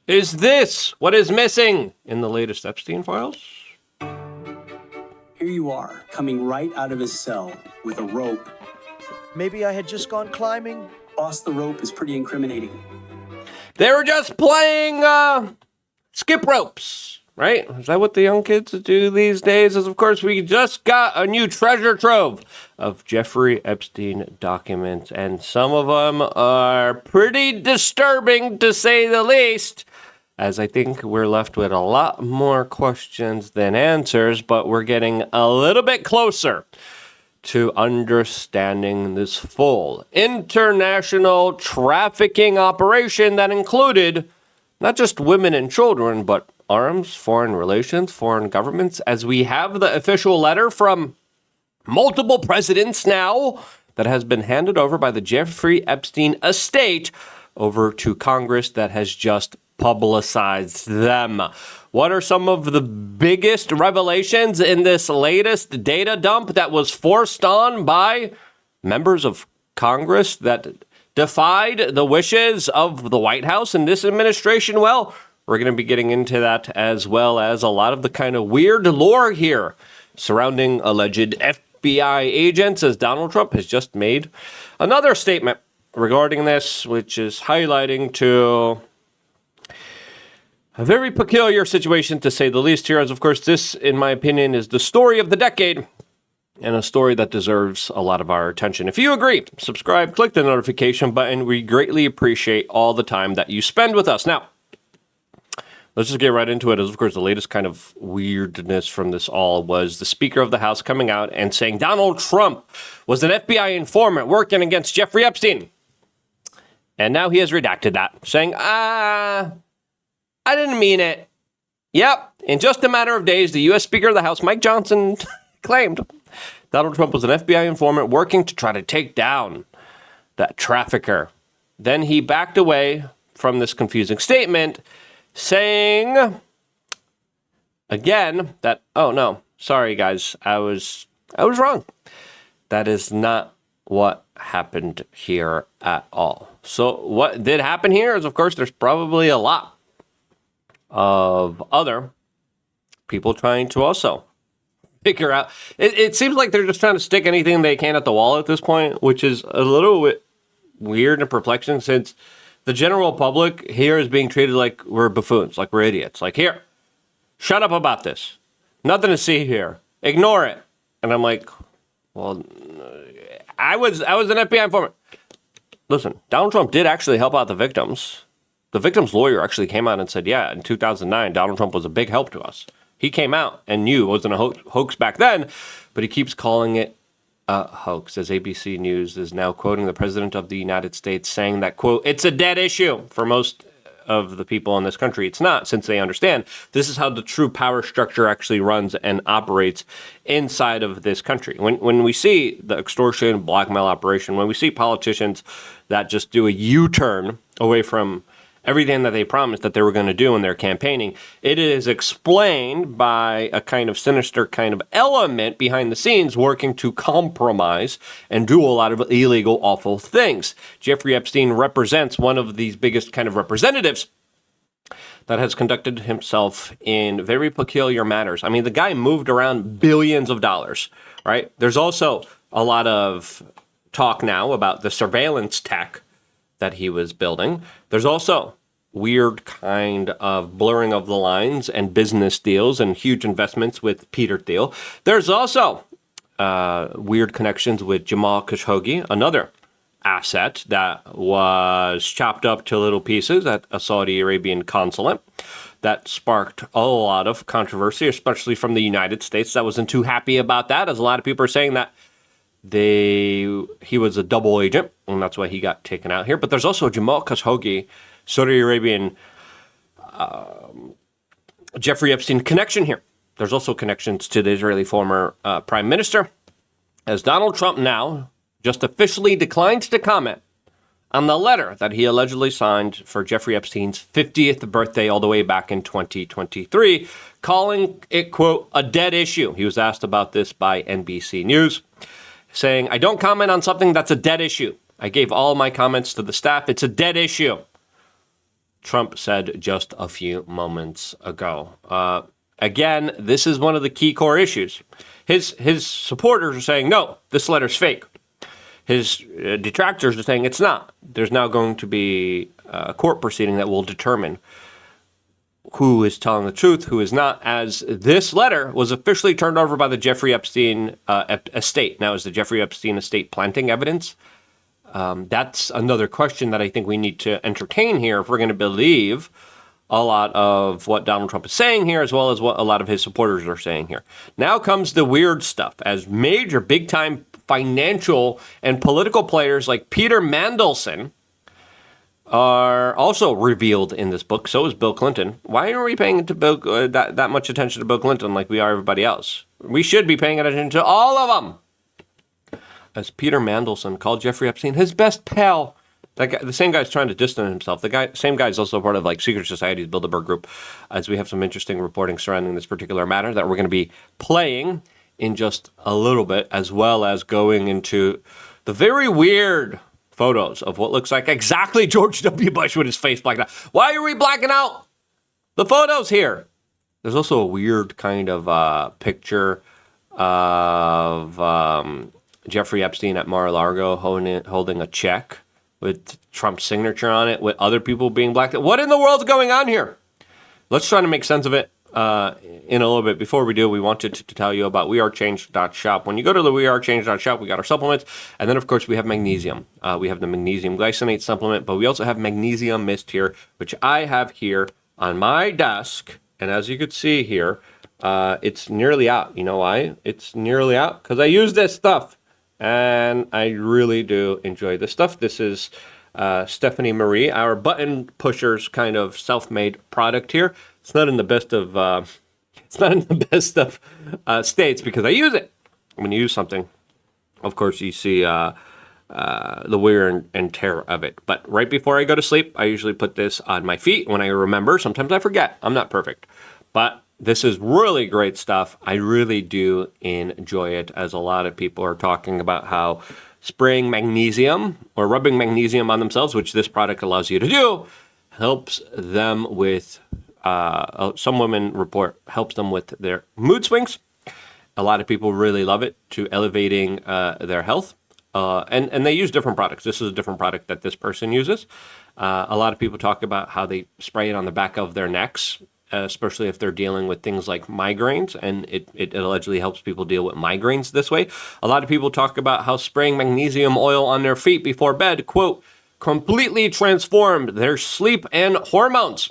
Is this what is missing in the latest Epstein files? Here you are, coming right out of his cell with a rope. Maybe I had just gone climbing. Boss, the rope is pretty incriminating. They were just playing skip ropes, right? Is that what the young kids do these days? As of course, we just got a new treasure trove of Jeffrey Epstein documents, and some of them are pretty disturbing, to say the least, as I think we're left with a lot more questions than answers, but we're getting a little bit closer to understanding this full international trafficking operation that included not just women and children, but arms, foreign relations, foreign governments, as we have the official letter from multiple presidents now that has been handed over by the Jeffrey Epstein estate over to Congress that has just publicized them. What are some of the biggest revelations in this latest data dump that was forced on by members of Congress that defied the wishes of the White House and this administration? Well, we're going to be getting into that, as well as a lot of the kind of weird lore here surrounding alleged FBI agents, as Donald Trump has just made another statement regarding this, which is highlighting to a very peculiar situation, to say the least, here, as of course this, in my opinion, is the story of the decade, and a story that deserves a lot of our attention. If you agree, subscribe, click the notification button. We greatly appreciate all the time that you spend with us. Now, let's just get right into it. As of course, the latest kind of weirdness from this all was the Speaker of the House coming out and saying Donald Trump was an FBI informant working against Jeffrey Epstein. And now he has redacted that, saying, I didn't mean it. Yep, in just a matter of days, the U.S. Speaker of the House, Mike Johnson, claimed Donald Trump was an FBI informant working to try to take down that trafficker. Then he backed away from this confusing statement, saying again that, oh no, sorry guys, I was wrong. That is not what happened here at all. So what did happen here is, of course, there's probably a lot of other people trying to also figure out. It seems like they're just trying to stick anything they can at the wall at this point, which is a little bit weird and perplexing, since the general public here is being treated like we're buffoons, like we're idiots. Like, here, shut up about this. Nothing to see here. Ignore it. And I'm like, well, I was an FBI informant. Listen, Donald Trump did actually help out the victims. The victim's lawyer actually came out and said, yeah, in 2009, Donald Trump was a big help to us. He came out and knew it wasn't a hoax back then, but he keeps calling it a hoax, as ABC News is now quoting the President of the United States saying that, quote, it's a dead issue for most of the people in this country. It's not, since they understand this is how the true power structure actually runs and operates inside of this country. When we see the extortion, blackmail operation, when we see politicians that just do a U-turn away from everything that they promised that they were going to do in their campaigning, it is explained by a kind of sinister kind of element behind the scenes working to compromise and do a lot of illegal, awful things. Jeffrey Epstein represents one of these biggest kind of representatives that has conducted himself in very peculiar matters. I mean, the guy moved around billions of dollars, right? There's also a lot of talk now about the surveillance tech that he was building. There's also weird kind of blurring of the lines and business deals and huge investments with Peter Thiel. There's also weird connections with Jamal Khashoggi, another asset that was chopped up to little pieces at a Saudi Arabian consulate. That sparked a lot of controversy, especially from the United States. That wasn't too happy about that, as a lot of people are saying that he was a double agent, and that's why he got taken out here. But there's also Jamal Khashoggi, Saudi Arabian Jeffrey Epstein connection here. There's also connections to the Israeli former prime minister, as Donald Trump now just officially declined to comment on the letter that he allegedly signed for Jeffrey Epstein's 50th birthday all the way back in 2023, calling it, quote, a dead issue. He was asked about this by NBC News, saying, I don't comment on something that's a dead issue. I gave all my comments to the staff. It's a dead issue. Trump said just a few moments ago. Again, this is one of the key core issues. His supporters are saying, no, this letter's fake. His detractors are saying it's not. There's now going to be a court proceeding that will determine who is telling the truth, who is not, as this letter was officially turned over by the Jeffrey Epstein estate. Now, is the Jeffrey Epstein estate planting evidence? That's another question that I think we need to entertain here if we're going to believe a lot of what Donald Trump is saying here, as well as what a lot of his supporters are saying here. Now comes the weird stuff, as major, big-time financial and political players like Peter Mandelson are also revealed in this book. So is Bill Clinton. Why are we paying to Bill, that much attention to Bill Clinton like we are everybody else? We should be paying attention to all of them. As Peter Mandelson called Jeffrey Epstein his best pal. That guy, the same guy's trying to distance himself. Same guy is also part of like secret society's Bilderberg group. As we have some interesting reporting surrounding this particular matter that we're going to be playing in just a little bit, as well as going into the very weird photos of what looks like exactly George W. Bush with his face blacked out. Why are we blacking out the photos here? There's also a weird kind of picture of Jeffrey Epstein at Mar-a-Lago holding a check with Trump's signature on it, with other people being blacked out. What in the world's going on here? Let's try to make sense of it in a little bit. Before we do, we wanted to tell you about wearechange.shop. When you go to the wearechange.shop, we got our supplements. And then, of course, we have magnesium. We have the magnesium glycinate supplement, but we also have magnesium mist here, which I have here on my desk. And as you can see here, it's nearly out. You know why? It's nearly out because I use this stuff. And I really do enjoy this stuff. This is Stephanie Marie, our button pushers kind of self-made product here. It's not in the best of states because I use it. When you use something, of course, you see the wear and tear of it. But right before I go to sleep, I usually put this on my feet when I remember. Sometimes I forget. I'm not perfect. But this is really great stuff. I really do enjoy it, as a lot of people are talking about how spraying magnesium or rubbing magnesium on themselves, which this product allows you to do, helps them with, some women report, helps them with their mood swings. A lot of people really love it to elevating their health. And they use different products. This is a different product that this person uses. A lot of people talk about how they spray it on the back of their necks, especially if they're dealing with things like migraines, and it allegedly helps people deal with migraines this way. A lot of people talk about how spraying magnesium oil on their feet before bed, quote, completely transformed their sleep and hormones.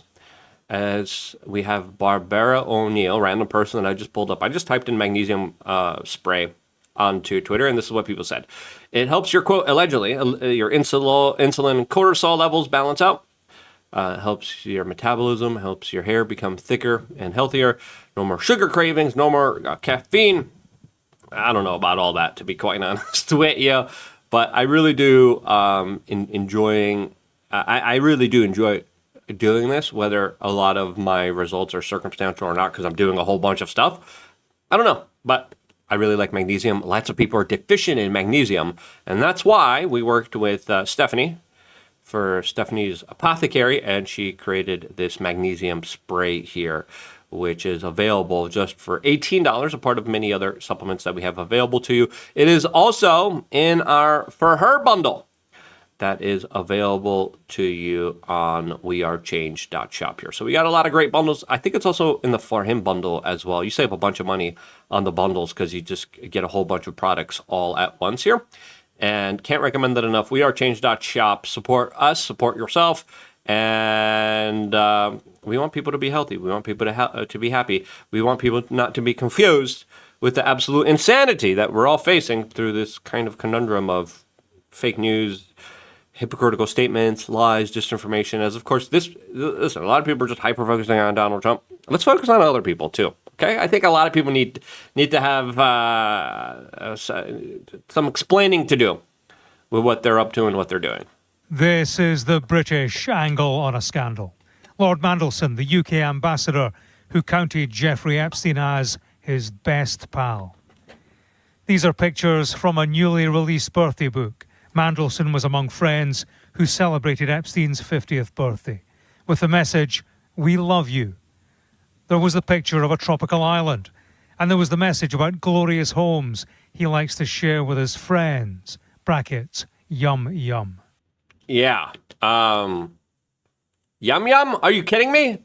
As we have Barbara O'Neill, random person that I just pulled up. I just typed in magnesium spray onto Twitter, and this is what people said. It helps your, quote, allegedly, your insulin and cortisol levels balance out. Helps your metabolism, helps your hair become thicker and healthier. No more sugar cravings, no more caffeine. I don't know about all that, to be quite honest with you, but I really do I really do enjoy doing this, whether a lot of my results are circumstantial or not, because I'm doing a whole bunch of stuff. I don't know, but I really like magnesium. Lots of people are deficient in magnesium, and that's why we worked with Stephanie for Stephanie's Apothecary, and she created this magnesium spray here, which is available just for $18, a part of many other supplements that we have available to you. It is also in our For Her bundle that is available to you on wearechange.shop here. So we got a lot of great bundles. I think it's also in the For Him bundle as well. You save a bunch of money on the bundles because you just get a whole bunch of products all at once here. And can't recommend that enough. Wearechange.shop. Support us, support yourself, and we want people to be healthy. We want people to be happy. We want people not to be confused with the absolute insanity that we're all facing through this kind of conundrum of fake news, hypocritical statements, lies, disinformation. As of course, listen, a lot of people are just hyper-focusing on Donald Trump. Let's focus on other people too. Okay, I think a lot of people need to have some explaining to do with what they're up to and what they're doing. This is the British angle on a scandal. Lord Mandelson, the UK ambassador, who counted Jeffrey Epstein as his best pal. These are pictures from a newly released birthday book. Mandelson was among friends who celebrated Epstein's 50th birthday. with the message, "We love you." There was the picture of a tropical island, and there was the message about glorious homes he likes to share with his friends. Brackets, yum, yum. Yeah. Yum yum? Are you kidding me?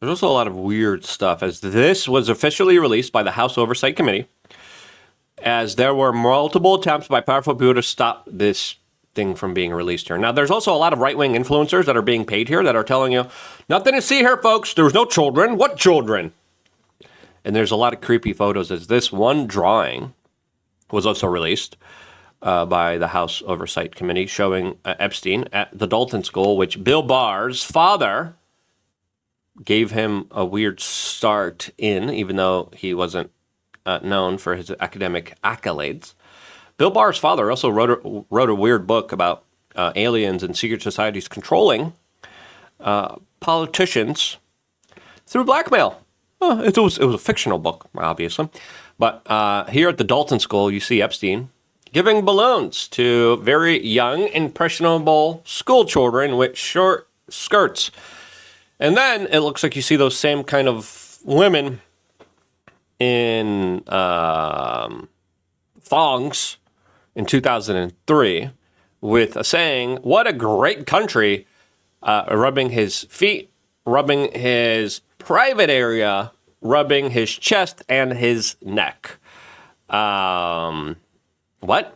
There's also a lot of weird stuff, as this was officially released by the House Oversight Committee, as there were multiple attempts by powerful people to stop this thing from being released here. Now, there's also a lot of right-wing influencers that are being paid here that are telling you, nothing to see here, folks. There's no children. What children? And there's a lot of creepy photos, as this one drawing was also released by the House Oversight Committee showing Epstein at the Dalton School, which Bill Barr's father gave him a weird start in, even though he wasn't known for his academic accolades. Bill Barr's father also wrote a weird book about aliens and secret societies controlling politicians through blackmail. It was a fictional book, obviously. But here at the Dalton School, you see Epstein giving balloons to very young, impressionable school children with short skirts. And then it looks like you see those same kind of women in thongs in 2003 with a saying, "What a great country," rubbing his feet, rubbing his private area, rubbing his chest and his neck. What?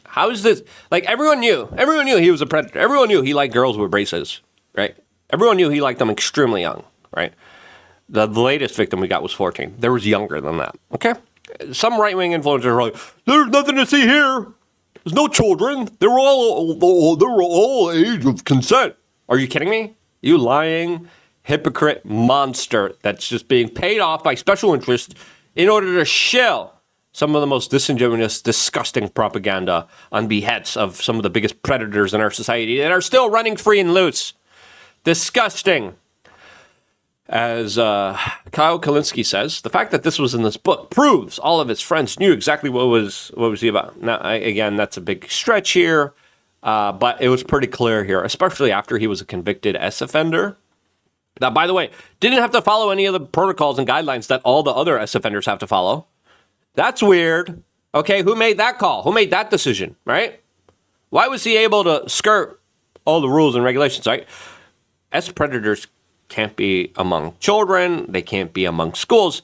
How is this? Like, everyone knew he was a predator. Everyone knew he liked girls with braces, right? Everyone knew he liked them extremely young, right? The latest victim we got was 14. There was younger than that, okay? Some right-wing influencers are like, there's nothing to see here. There's no children. They were all age of consent. Are you kidding me? You lying hypocrite monster that's just being paid off by special interests in order to shill some of the most disingenuous, disgusting propaganda on behalf of some of the biggest predators in our society that are still running free and loose. Disgusting. As Kyle Kalinske says, the fact that this was in this book proves all of his friends knew exactly what was he about. Now, again, that's a big stretch here, but it was pretty clear here, especially after he was a convicted S offender. That, by the way, didn't have to follow any of the protocols and guidelines that all the other S offenders have to follow. That's weird. Okay, who made that call? Who made that decision, right? Why was he able to skirt all the rules and regulations, right? S predators can't be among children. They can't be among schools.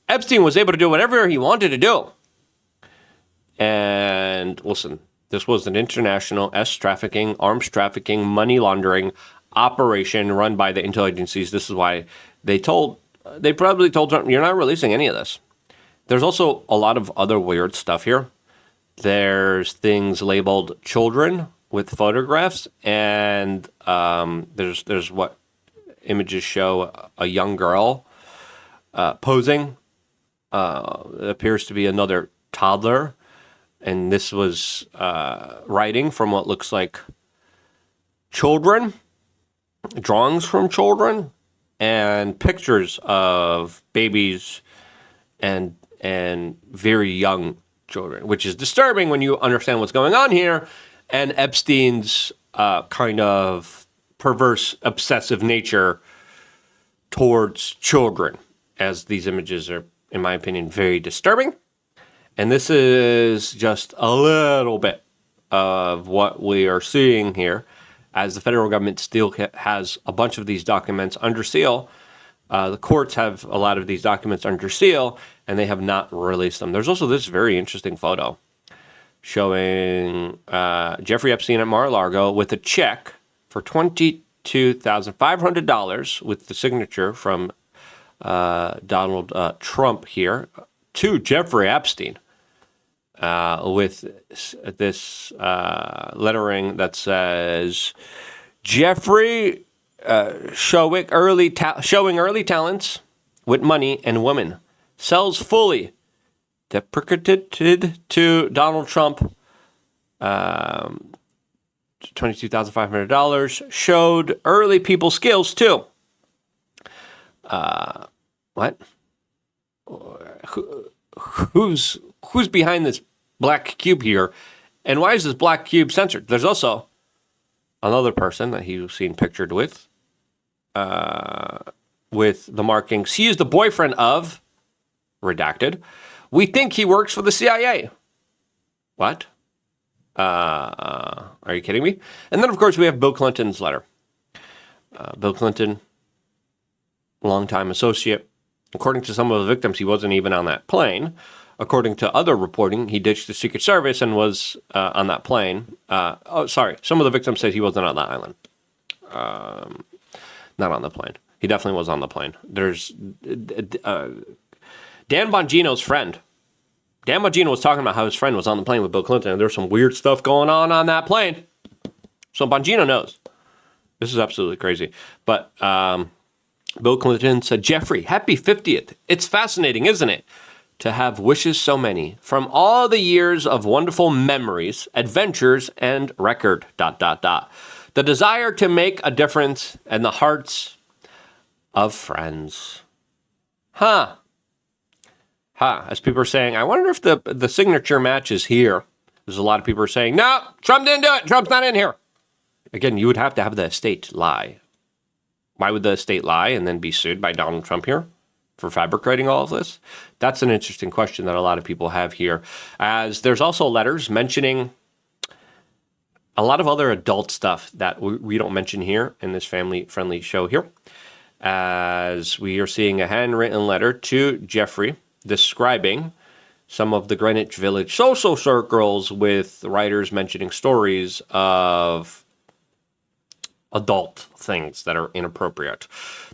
Epstein was able to do whatever he wanted to do. And listen, this was an international S trafficking, arms trafficking, money laundering operation run by the intel agencies. This is why they probably told Trump, you're not releasing any of this. There's also a lot of other weird stuff here. There's things labeled children with photographs, and there's what images show a young girl posing. It appears to be another toddler, and this was writing from what looks like children, drawings from children, and pictures of babies and very young children, which is disturbing when you understand what's going on here, and Epstein's kind of perverse, obsessive nature towards children, as these images are, in my opinion, very disturbing. And this is just a little bit of what we are seeing here, as the federal government still has a bunch of these documents under seal. The courts have a lot of these documents under seal, and they have not released them. There's also this very interesting photo showing Jeffrey Epstein at Mar-a-Lago with a check for $22,500 with the signature from Donald Trump here to Jeffrey Epstein with this lettering that says, Jeffrey showing early talents with money and women, sells fully, deprecated to Donald Trump, $22,500, showed early people skills too. What? Who's behind this black cube here? And why is this black cube censored? There's also another person that he was seen pictured with, with the markings, he is the boyfriend of, redacted, we think he works for the CIA. What? Are you kidding me? And then, of course, we have Bill Clinton's letter. Bill Clinton, longtime associate. According to some of the victims, he wasn't even on that plane. According to other reporting, he ditched the Secret Service and was on that plane. Some of the victims said he wasn't on that island. Not on the plane. He definitely was on the plane. There's Dan Bongino's friend. Dan Bongino was talking about how his friend was on the plane with Bill Clinton, and there's some weird stuff going on that plane. So Bongino knows. This is absolutely crazy. But Bill Clinton said, Jeffrey, happy 50th. It's fascinating, isn't it? To have wishes so many from all the years of wonderful memories, adventures, and record, ... The desire to make a difference in the hearts of friends. As people are saying, I wonder if the signature match is here. There's a lot of people are saying, no, Trump didn't do it. Trump's not in here. Again, you would have to have the estate lie. Why would the estate lie and then be sued by Donald Trump here for fabricating all of this? That's an interesting question that a lot of people have here. As there's also letters mentioning a lot of other adult stuff that we don't mention here in this family-friendly show here. As we are seeing a handwritten letter to Jeffrey describing some of the Greenwich Village social circles with writers mentioning stories of adult things that are inappropriate.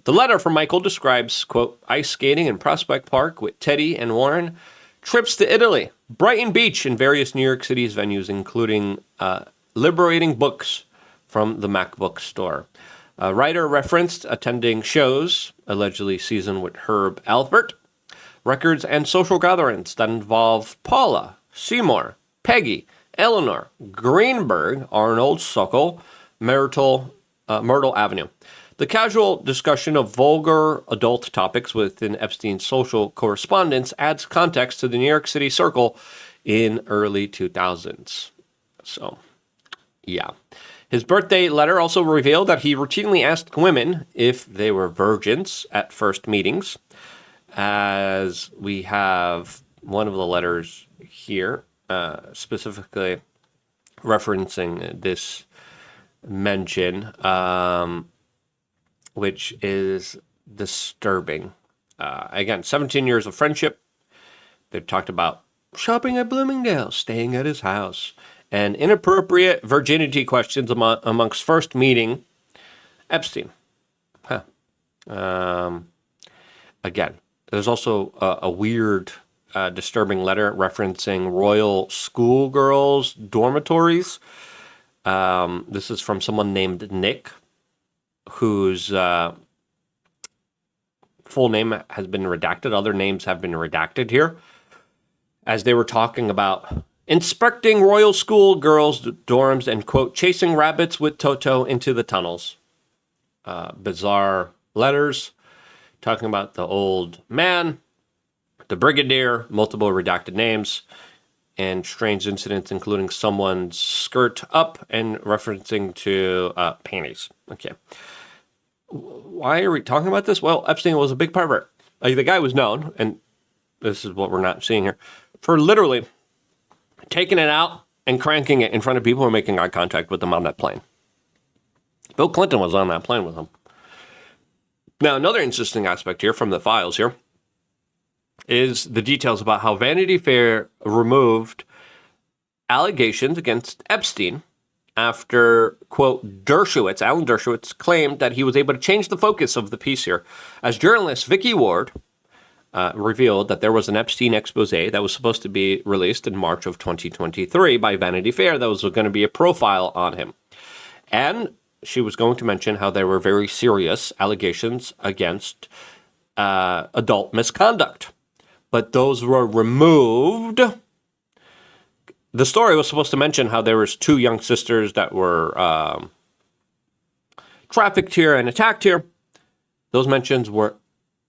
The letter from Michael describes, quote, ice skating in Prospect Park with Teddy and Warren, trips to Italy, Brighton Beach, and various New York City's venues, including liberating books from the MacBook store. A writer referenced attending shows, allegedly seasoned with Herb Alpert, records and social gatherings that involve Paula, Seymour, Peggy, Eleanor, Greenberg, Arnold, Sokol, Myrtle Avenue. The casual discussion of vulgar adult topics within Epstein's social correspondence adds context to the New York City circle in early 2000s. So, yeah. His birthday letter also revealed that he routinely asked women if they were virgins at first meetings. As we have one of the letters here, specifically referencing this mention, which is disturbing. Again, 17 years of friendship. They talked about shopping at Bloomingdale's, staying at his house, and inappropriate virginity questions amongst first meeting Epstein. Again, there's also a weird, disturbing letter referencing royal schoolgirls' dormitories. This is from someone named Nick, whose full name has been redacted. Other names have been redacted here, as they were talking about inspecting royal school girls' dorms and, quote, chasing rabbits with Toto into the tunnels. Bizarre letters talking about the old man, the brigadier, multiple redacted names, and strange incidents, including someone's skirt up and referencing to panties. Okay. Why are we talking about this? Well, Epstein was a big pervert. Like, the guy was known, and this is what we're not seeing here, for literally taking it out and cranking it in front of people who are making eye contact with them on that plane. Bill Clinton was on that plane with him. Now, another interesting aspect here from the files here is the details about how Vanity Fair removed allegations against Epstein after, quote, Alan Dershowitz claimed that he was able to change the focus of the piece here. As journalist Vicky Ward revealed that there was an Epstein expose that was supposed to be released in March of 2023 by Vanity Fair that was going to be a profile on him. And she was going to mention how there were very serious allegations against adult misconduct. But those were removed. The story was supposed to mention how there was 2 young sisters that were trafficked here and attacked here. Those mentions were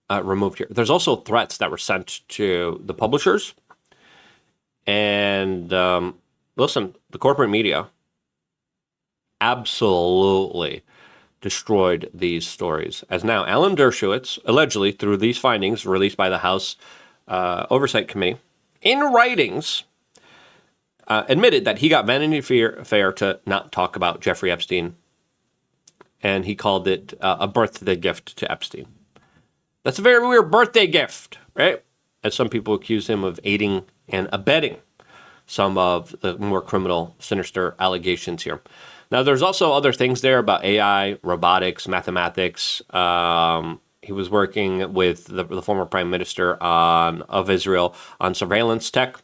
removed here. There's also threats that were sent to the publishers. And listen, the corporate media absolutely destroyed these stories. As now, Alan Dershowitz, allegedly through these findings released by the House Oversight Committee, in writings, admitted that he got Vanity Fair to not talk about Jeffrey Epstein, and he called it a birthday gift to Epstein. That's a very weird birthday gift, right? As some people accuse him of aiding and abetting some of the more criminal, sinister allegations here. Now, there's also other things there about AI, robotics, mathematics. He was working with the former prime minister of Israel on surveillance tech.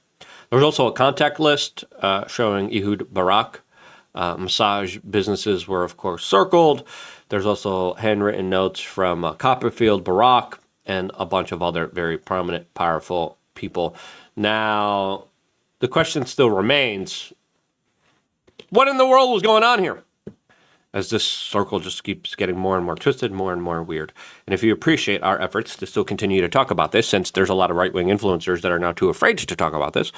There was also a contact list showing Ehud Barak. Massage businesses were, of course, circled. There's also handwritten notes from Copperfield, Barak, and a bunch of other very prominent, powerful people. Now, the question still remains, what in the world was going on here? As this circle just keeps getting more and more twisted, more and more weird. And if you appreciate our efforts to still continue to talk about this, since there's a lot of right-wing influencers that are now too afraid to talk about this,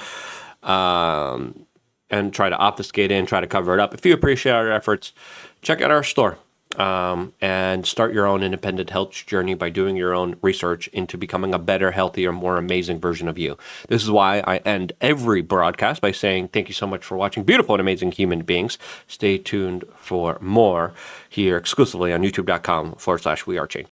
and try to obfuscate it and try to cover it up. If you appreciate our efforts, check out our store and start your own independent health journey by doing your own research into becoming a better, healthier, more amazing version of you. This is why I end every broadcast by saying thank you so much for watching, beautiful and amazing human beings. Stay tuned for more here exclusively on youtube.com/wearechange.